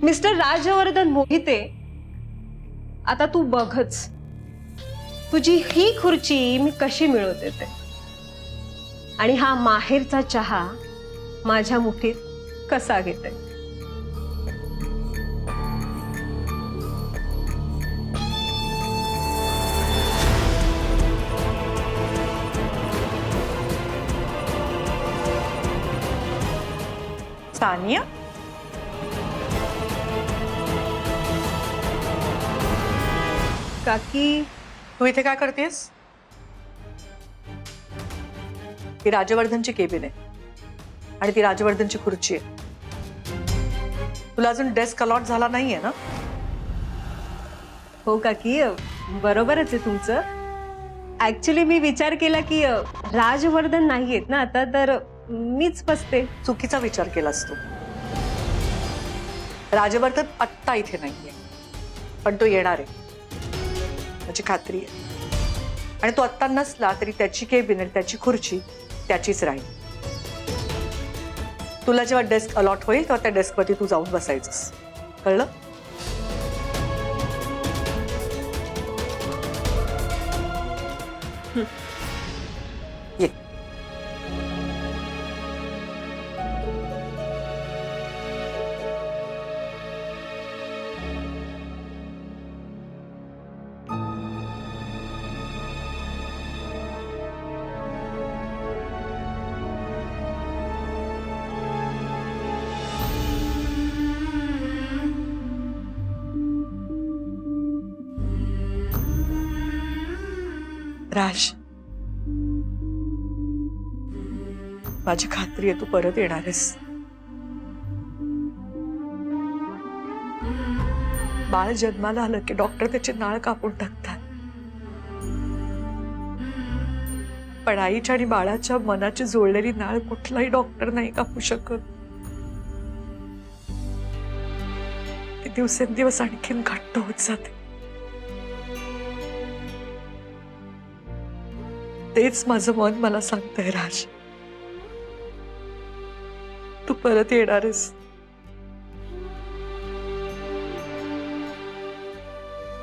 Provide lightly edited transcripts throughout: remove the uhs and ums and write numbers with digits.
Mister Rajvardhan Mohite, आता तू बघच तुझी ही खुर्ची मी कशी मिळवते ते, आणि हा माहेरचा चहा माझ्या मुठीत कसा घेते. सानिया, काकी तू इथे काय करतेस? ही राजवर्धनची केबिन आहे आणि ती राजवर्धनची खुर्ची आहे. तुला अजून डेस्क अलॉट झाला नाहीये ना? हो काकी, बरोबरच आहे तुमचं. ऍक्च्युली मी विचार केला की राजवर्धन नाहीयेत ना आता, तर मीच बसते. चुकीचा विचार केलास तू. राजवर्धन आत्ता इथे नाहीये, पण तो येणार आहे माझी खात्री आहे. आणि तो आत्ता नसला तरी त्याची केबिन आणि त्याची खुर्ची त्याचीच राहील. तुला जेव्हा डेस्क अलॉट होईल तेव्हा त्या डेस्कवरती तू जाऊन बसायचंस, कळलं? ये. राज, माझी खात्री आहे तू परत येणार आहेस. बाळ जन्माला आलं की डॉक्टर त्याची नाळ कापून टाकतात, पण आईच्या आणि बाळाच्या मनाची जुळलेली नाळ कुठलाही डॉक्टर नाही कापू शकत. ती दिवसेंदिवस आणखीन घट्ट होत जाते. तेच माझं मन मला सांगतंय राज, तू परत येणार आहेस.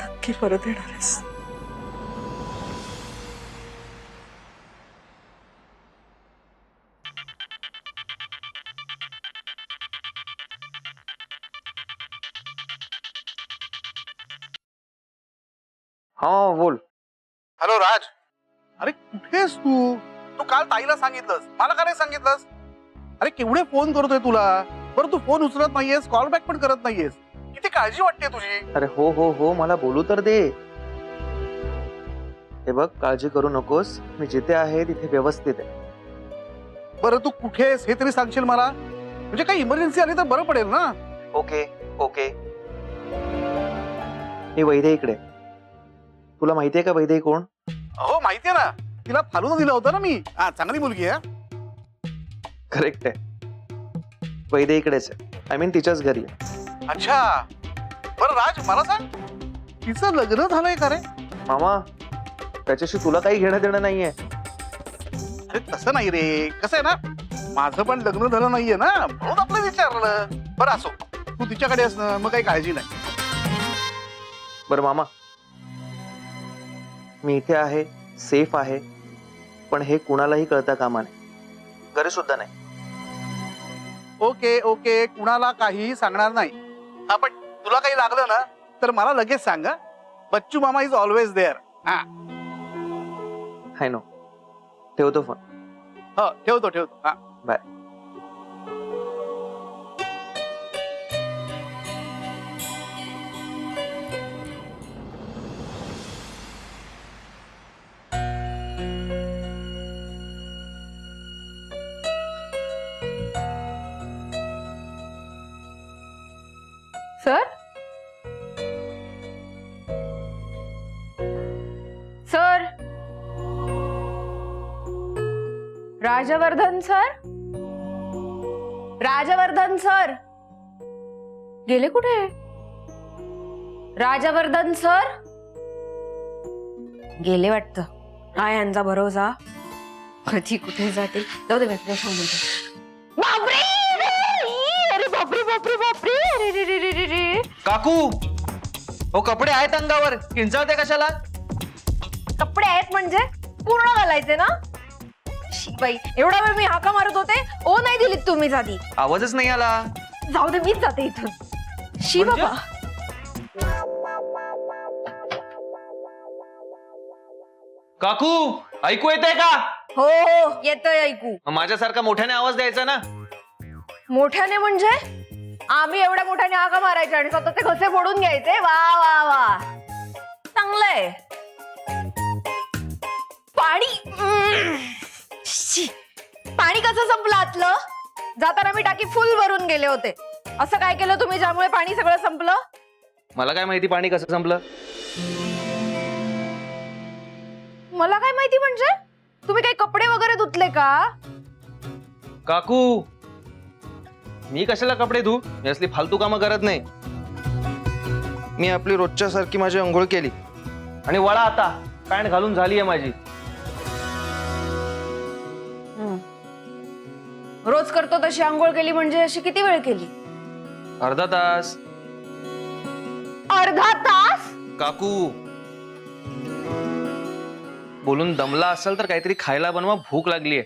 नक्की परत येणार आहेस. हाँ बोल. हॅलो राज, अरे कुठेस तू? तू काल ताईला सांगितलंस, मला का नाही सांगितलंस? अरे केवढे फोन करतोय तुला, बरं तू फोन उचलत नाहीयेस, कॉल बॅक पण करत नाहीयेस. किती काळजी वाटते तुझी. अरे हो हो हो, मला बोलू तर दे. हे बघ, काळजी करू नकोस, मी जिथे आहे तिथे व्यवस्थित आहे. बरं तू कुठेस हे तरी सांगशील मला, म्हणजे काही इमर्जन्सी आली तर बरं पडेल ना. Okay okay. हे वैदे इकडे. तुला माहितीये का वैदे कोण? हो माहितीये ना, तिला फालून दिलं होतं ना मी. हा, चांगली मुलगी आहे. करेक्ट आहे, वैदे इकडेच आहे. आय मीन तिच्याच घरी आहे. अच्छा, बरं राज मला सांग, तिचं लग्न झालंय का रे? मामा, त्याच्याशी तुला काही घेणं देणं नाहीये. अरे तसं नाही रे, कसं आहे ना, माझं पण लग्न झालं नाहीये ना, म्हणून आपलं विचारलं. बरं असो, तू तिच्याकडे असणं मग काही काळजी नाही. बरं मामा, मी इथे आहे, सेफ आहे, पण हे कुणालाही कळता कामा नये. घरी सुद्धा नाही. ओके ओके, कुणाला काही सांगणार नाही. हा, पण तुला काही लागलं ना तर मला लगेच सांग. बच्चू मामा इज ऑलवेज देअर. हा हाय नो. ठेवतो फोन. हो, ठेवतो. हा bye. Sir, sir, Rajvardhan sir, Rajvardhan sir गेले कुठे? राजवर्धन सर गेले वाटतं. काय यांचा भरोसा, कधी कुठे जातील. जाऊ दे, मी आपल्या सांगून. बापरे, अरे बापरे बापरे बापरे. अरे रे रे रे रे रे. काकू हो कपडे आहेत अंगावर किंचाळते कशाला? कपडे आहेत म्हणजे पूर्ण घालायचे ना. शी बाई, एवढा वेळ मी हाका मारत होते, ओ नाही दिलीत तुम्ही आधी. आवाजच नाही आला. जाऊ दे, मीच जाते इथून. शी म्हणजे? बाबा. काकू ऐकू येतंय का? हो हो, येतंय ऐकू. माझ्यासारखा मोठ्याने आवाज द्यायचा ना. मोठ्याने म्हणजे आम्ही एवढ्या मोठ्याने हाका मारायचे आणि स्वतःचे घसे फोडून घ्यायचे. वा वा वा, चांगलंय. पाणी शी. पाणी कसं संपलं आतलं? जाताना मी टाकी फुल भरून गेले होते. असं काय केलं तुम्ही ज्यामुळे पाणी सगळं संपलं? मला काय माहिती पाणी कसं संपलं. मला काय माहिती म्हणजे? तुम्ही काही कपडे वगैरे धुतले का? काकू मी कशाला कपडे धू? मी असली फालतू कामं करत नाही. मी आपली रोजच्या सारखी माझी अंघोळ केली आणि वळा आता पॅन्ट घालून झाली आहे माझी. रोज करतो तशी आंघोळ केली म्हणजे अशी किती वेळ केली? अर्धा तास. अर्धा तास? काकू बोलून दमला असेल तर काहीतरी खायला बनवा, भूक लागलीये.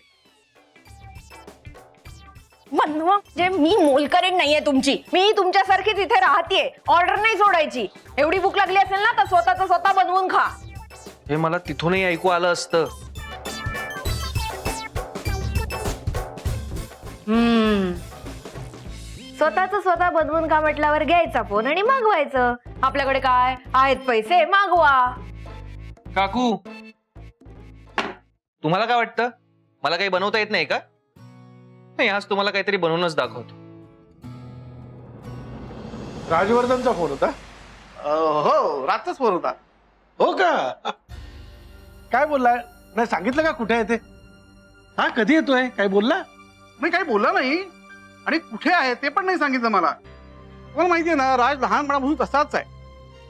बनवा म्हणजे मी मोलकरीण नाहीये तुमची. मी तुमच्यासारखीच इथे राहतेय. ऑर्डर नाही सोडायची. एवढी भूक लागली असेल ना तर स्वतःच स्वतः बनवून खा. हे मला तिथूनही ऐकू आलं असतं. स्वतःच स्वतः बनवून खा म्हटल्यावर घ्यायचा फोन आणि मागवायचं. आपल्याकडे काय आहेत पैसे, मागवा. काकू तुम्हाला काय वाटतं मला काही बनवता येत नाही का? नाही, आज तुम्हाला काहीतरी बनवूनच दाखवतो. राजवर्धनचा फोन होता. हो, रातचाच फोन होता. हो का? काय बोललाय? नाही सांगितलं का कुठे आहे ते? हा, कधी येतोय? काय बोलला? नाही, काही बोलला नाही. आणि कुठे आहे ते पण नाही सांगितलं मला. तुम्हाला माहितीये ना, राज लहानपणापासून तसाच आहे.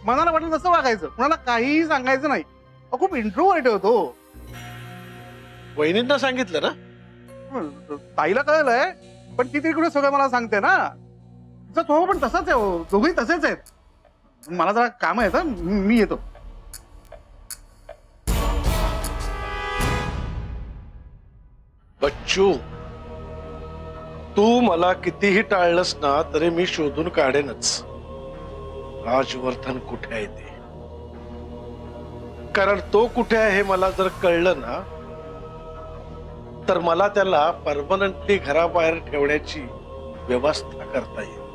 मनाला वाटेल तसं वागायचं, कुणाला काहीही सांगायचं नाही. खूप इंट्रोवर्ट होतो. वहिनींना सांगितलं ना? ताईला कळलंय, पण ती तिकडे सगळं मला सांगते ना. तिचा स्वभाव पण तसाच आहे हो. दोघेही तसेच आहेत. मला जरा काम आहेत, मी येतो. बच्चू, तू मला कितीही टाळलंस ना तरी मी शोधून काढेनच राजवर्धन कुठे आहे ते. कारण तो कुठे आहे हे मला जर कळलं ना तर मला त्याला परमनंटली घराबाहेर ठेवण्याची व्यवस्था करता येईल.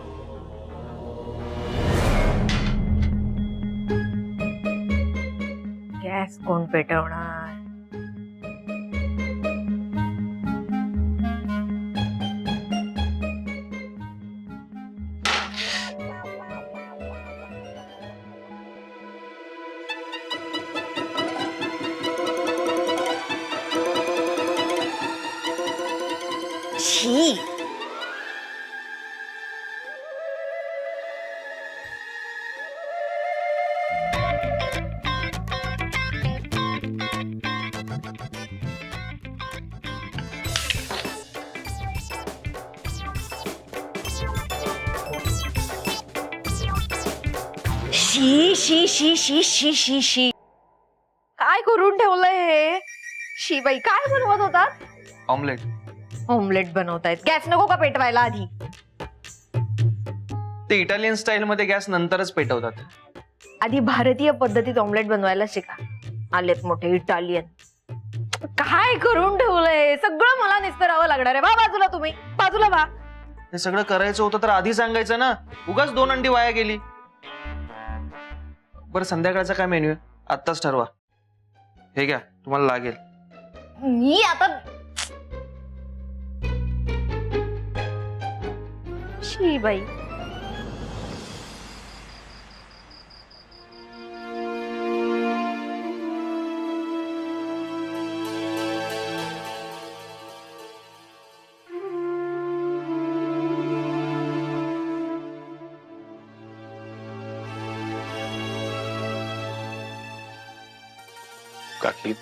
गॅस कोण पेटवणार? शी. शी शी शी शी शी शी शी. काय करून ठेवलंय हे? शी बाई, काय बनवत होतात? ऑमलेट. ऑमलेट बनवतायत. गॅस नको का पेटवायला आधी? ते इटालियन स्टाईल मध्ये गॅस नंतरच पेटवतात. आधी भारतीय पद्धतीत ऑमलेट बनवायला शिका. आलेत मोठे इटालियन. काय करून ठेवलंय? सगळं मला निस्तरावं लागणार आहे. वा बाजूला, तुम्ही बाजूला व्हा. हे सगळं करायचं होतं तर आधी सांगायचं ना. उगाच 2 अंडी वाया गेली. बरं संध्याकाळचा काय मेन्यू आहे आत्ताच ठरवा. हे घ्या, तुम्हाला लागेल. मी आता शी बाई. काकी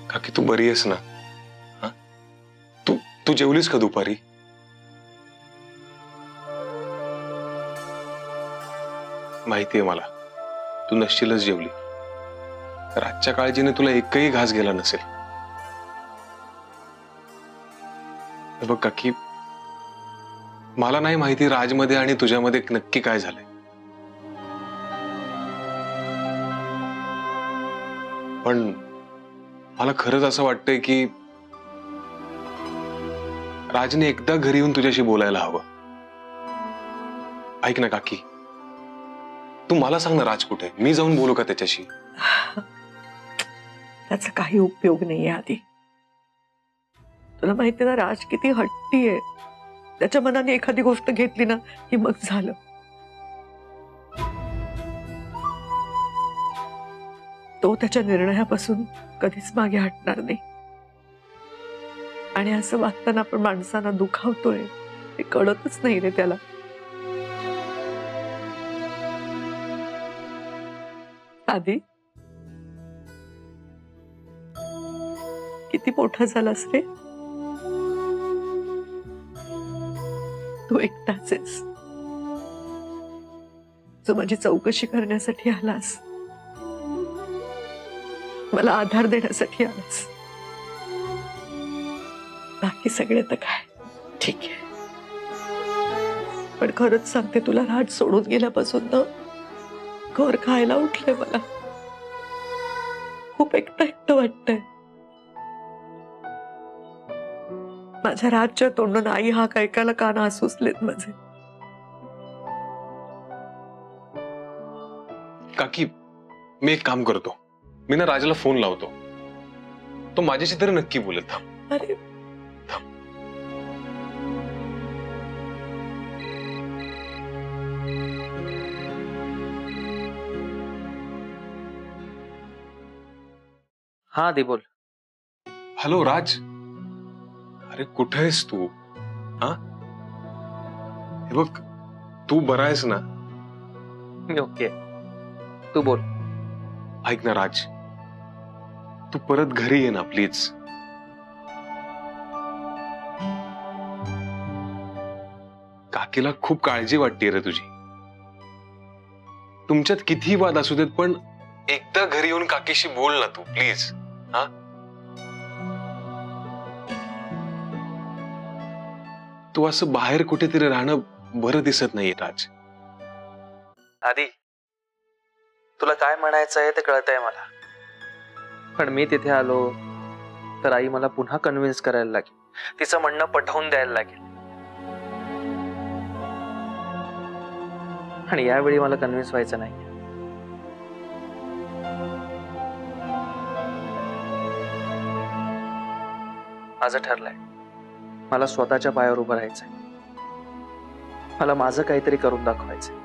काकी तू बरी आहेस ना? तू जेवलीस का दुपारी? माहितीये मला, तू नसशीलच जेवली. रातच्या काळजीने तुला एकही घास गेला नसेल. हे बघ काकी, मला नाही माहिती राजमध्ये आणि तुझ्यामध्ये नक्की काय झालंय. पण मला खरंच असं वाटतंय की राजने एकदा घरी येऊन तुझ्याशी बोलायला हवं. ऐक ना काकी, तू मला सांग ना राज कुठे, मी जाऊन बोलू का त्याच्याशी? त्याचा काही उपयोग नाहीये आधी. तुला माहिती ना राज किती हट्टी आहे. त्याच्या मनाने एखादी गोष्ट घेतली ना की मग झालं. तो त्याच्या निर्णयापासून कधीच मागे हटणार नाही. आणि असं वागताना आपण माणसांना दुखावतोय हे कळतच नाही रे त्याला. आधी किती मोठा झालास रे. तू एकटाच आहेस जो माझी चौकशी करण्यासाठी आलास, मला आधार देण्यासाठी आलास. बाकी सगळे तर काय ठीक आहे. पण खरंच सांगते तुला, राज सोडून गेल्यापासून ना घर खायला उठलंय मला. खूप एकटं एकटं वाटतंय. माझ्या राजच्या तोंडून आई हा ऐकायला कान आसुसलेत माझे. काकी, मी एक काम करतो, मी ना राजाला फोन लावतो. तो माझ्याशी तरी नक्की बोलेल. थांब. अरे हा दे बोल. हॅलो राज, अरे कुठे आहेस तू? हा, हे बघ, तू बरा आहेस ना? मी ओके, तू बोल. ऐक ना राज, तू परत घरी ये ना प्लीज. काकीला खूप काळजी वाटते रे तुझी. तुमच्यात कितीही वाद असू देत, पण एकदा घरी येऊन काकीशी बोल ना तू प्लीज. हा, तू असं बाहेर कुठेतरी राहणं बरं दिसत नाहीये राज. आधी तुला काय म्हणायचं आहे ते कळतंय मला, पण मी तिथे आलो तर आई मला पुन्हा कन्व्हिन्स करायला लागेल, तिचं म्हणणं पटवून द्यायला लागेल. आणि यावेळी मला कन्व्हिन्स व्हायचं नाही. माझं ठरलंय, मला स्वतःच्या पायावर उभं राहायचंय. मला माझं काहीतरी करून दाखवायचंय.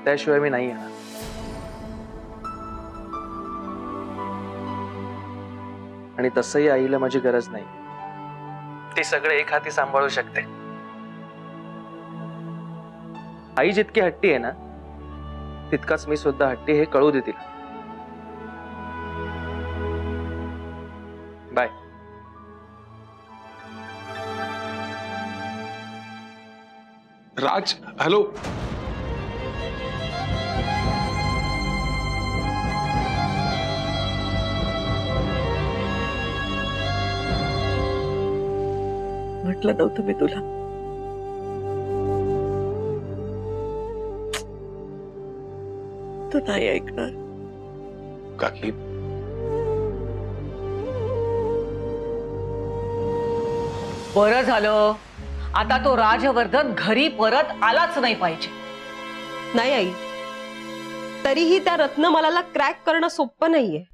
त्याशिवाय मी नाही येणार. आणि तसंही आईला माझी गरज नाही. ती सगळं एक हाती सांभाळू शकते. आई जितकी हट्टी आहे ना, तितकाच मी सुद्धा हट्टी, हे कळू दे तिला. बाय. राज, हॅलो. म्हटलं नव्हतं मी तुला. तू नाही ऐकणार. काकी, बरं झालं, आता तो राजवर्धन घरी परत आलाच नाही पाहिजे. नाही आई, तरीही त्या रत्नमालाला क्रॅक करणं सोपं नाहीये.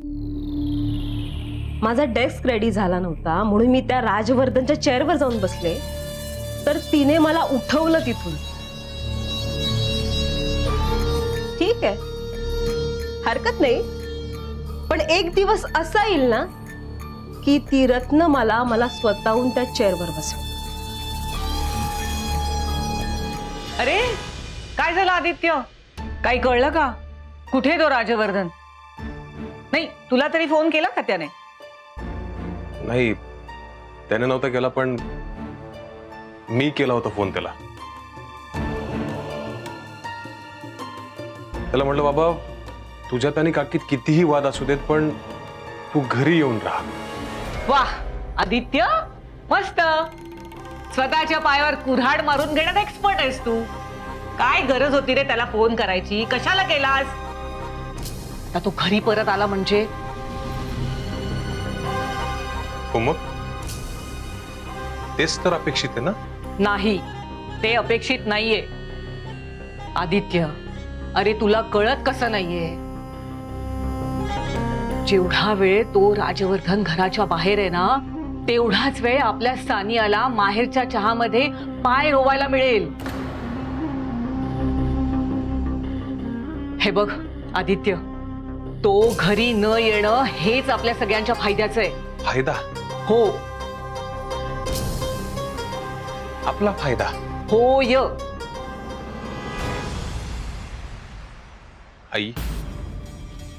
माझा डेस्क रेडी झाला नव्हता म्हणून मी त्या राजवर्धनच्या चेअरवर जाऊन बसले, तर तिने मला उठवलं तिथून. ठीक आहे, हरकत नाही, पण एक दिवस असा येईल ना की ती रत्नमाला मला स्वतःहून त्या चेअरवर बसव. अरे काय झालं आदित्य, काही कळलं का? कुठे तो राजवर्धन? नाही, तुला तरी फोन केला का त्याने? नाही त्याने नव्हता केला, पण मी केला होता फोन त्याला. त्याला म्हटलं बाबा तुझ्यात आणि काकीत कितीही वाद असू देत पण तू घरी येऊन राहा. वाह आदित्य, मस्त. स्वतःच्या पायावर कुऱ्हाड मारून घेण्यात एक्सपर्ट आहेस तू. काय गरज होती रे त्याला फोन करायची? कशाला केलास? आता तो घरी परत आला म्हणजे हो मग तेच तर अपेक्षित आहे ना. नाही, ते अपेक्षित नाहीये. आदित्य, अरे तुला कळत कसं नाहीये? जेवढा वेळ तो राजवर्धन घराच्या बाहेर आहे ना, तेवढाच वेळ आपल्या सानियाला माहेरच्या चहामध्ये पाय रोवायला मिळेल. हे बघ आदित्य, तो घरी न येणं हेच आपल्या सगळ्यांच्या फायद्याचं आहे. फायदा? हो आपला फायदा? होय. आई,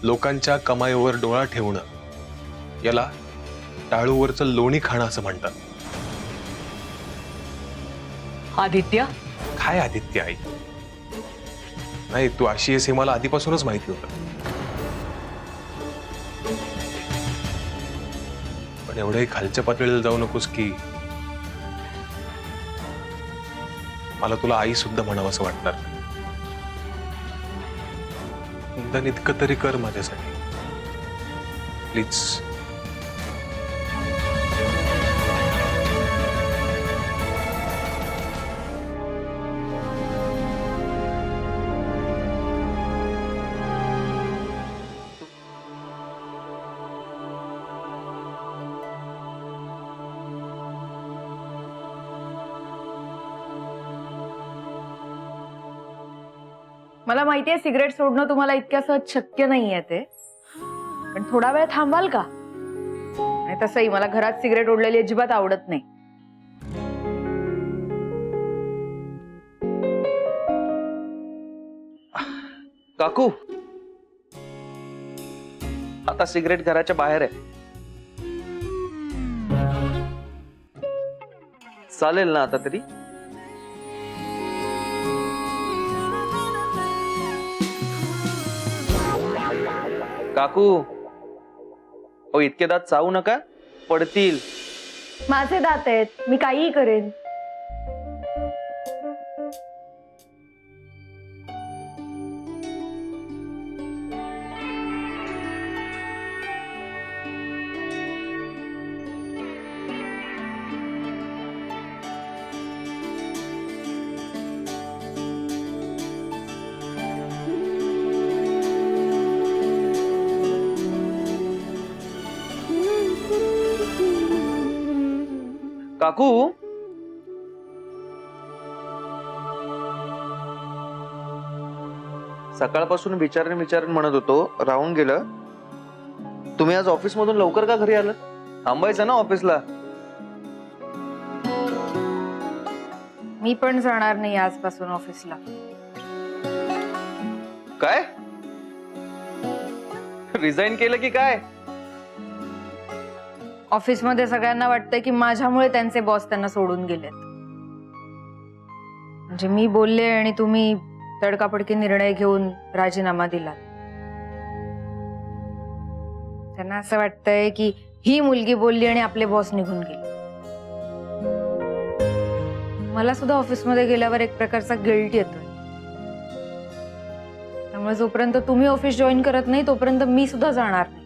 लोकांच्या कमाईवर डोळा ठेवणं याला टाळूवरचं लोणी खाणं असं म्हणतात. आदित्य, काय आदित्य आई? नाही, तू अशी आहेस हे मला आधीपासूनच माहिती होतं. पण एवढ्याही खालच्या पातळीला जाऊ नकोस की मला तुला आई सुद्धा म्हणावंसं वाटणार. निदान इतकं तरी कर माझ्यासाठी प्लीज. मला माहितीये सिगरेट सोडणं तुम्हाला इतक्या सहज शक्य नाहीये ते, पण थोडा वेळ थांबाल का? आणि तसंही मला घरात सिगरेट ओढलेली अजिबात आवडत नाही. काकू, आता सिगरेट घराच्या बाहेर आहे. चालेल ना आता तरी? काकू, ओ इतके दात चावू नका, पडतील. माझे दात आहेत, मी काहीही करेन. काकू, सकाळपासून विचारून म्हणत होतो, राहून गेलं. तुम्ही आज ऑफिस मधून लवकर का घरी आलं? थांबायचं ना ऑफिसला. मी पण जाणार नाही आजपासून ऑफिसला. काय? रिझाईन केलं की काय? ऑफिसमध्ये सगळ्यांना वाटतंय की माझ्यामुळे त्यांचे बॉस त्यांना सोडून गेलेत. म्हणजे मी बोलले आणि तुम्ही तडकाफडकी निर्णय घेऊन राजीनामा दिला. त्यांना असं वाटतंय की ही मुलगी बोलली आणि आपले बॉस निघून गेले. मला सुद्धा ऑफिसमध्ये गेल्यावर एक प्रकारचा गिल्ट येतोय. त्यामुळे जोपर्यंत तुम्ही ऑफिस जॉईन करत नाही तोपर्यंत मी सुद्धा जाणार नाही.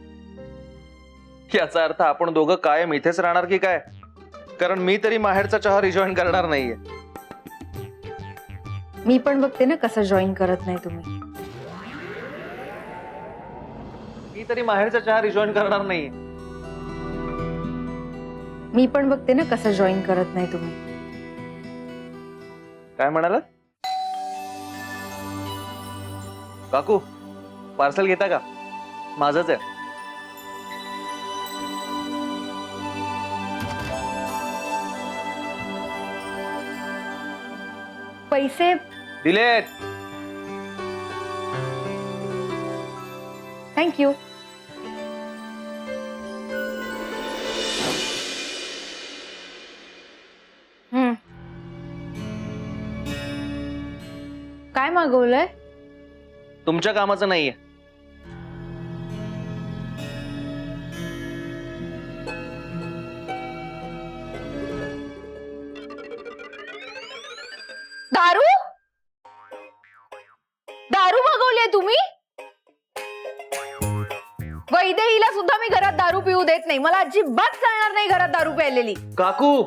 याचा अर्थ आपण दोघं कायम इथेच राहणार की काय? कारण मी तरी माहेरचा चहा रिजॉईन करणार नाहीये. मी पण बघते ना कसं जॉईन करत नाही तुम्ही. मी तरी माहेरचा चहा रिजॉईन करणार नाहीये. मी पण बघते ना कसं जॉईन करत नाही तुम्ही. काय म्हणालात? काकू, पार्सल घेता का? माझंच आहे. पैसे दिलेत. थँक्यू. मागवलंय? तुमच्या कामाचं नाहीये. दारू? दारू मागवली आहे तुम्ही? वैदेहीला सुद्धा मी घरात दारू पिऊ देत नाही. मला अजिबात चालणार नाही घरात दारू प्यायलेली. काकू,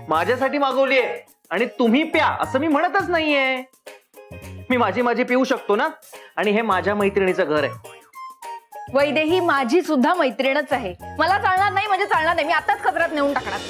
माझ्यासाठी मागवली आहे आणि तुम्ही प्या असं मी म्हणतच नाहीये. मी माझी पिऊ शकतो ना. आणि हे माझ्या मैत्रिणीचं घर आहे. वैदेही माझी सुद्धा मैत्रीणच आहे. मला चालणार नाही म्हणजे चालणार नाही. मी आताच कचऱ्यात नेऊन टाकणार.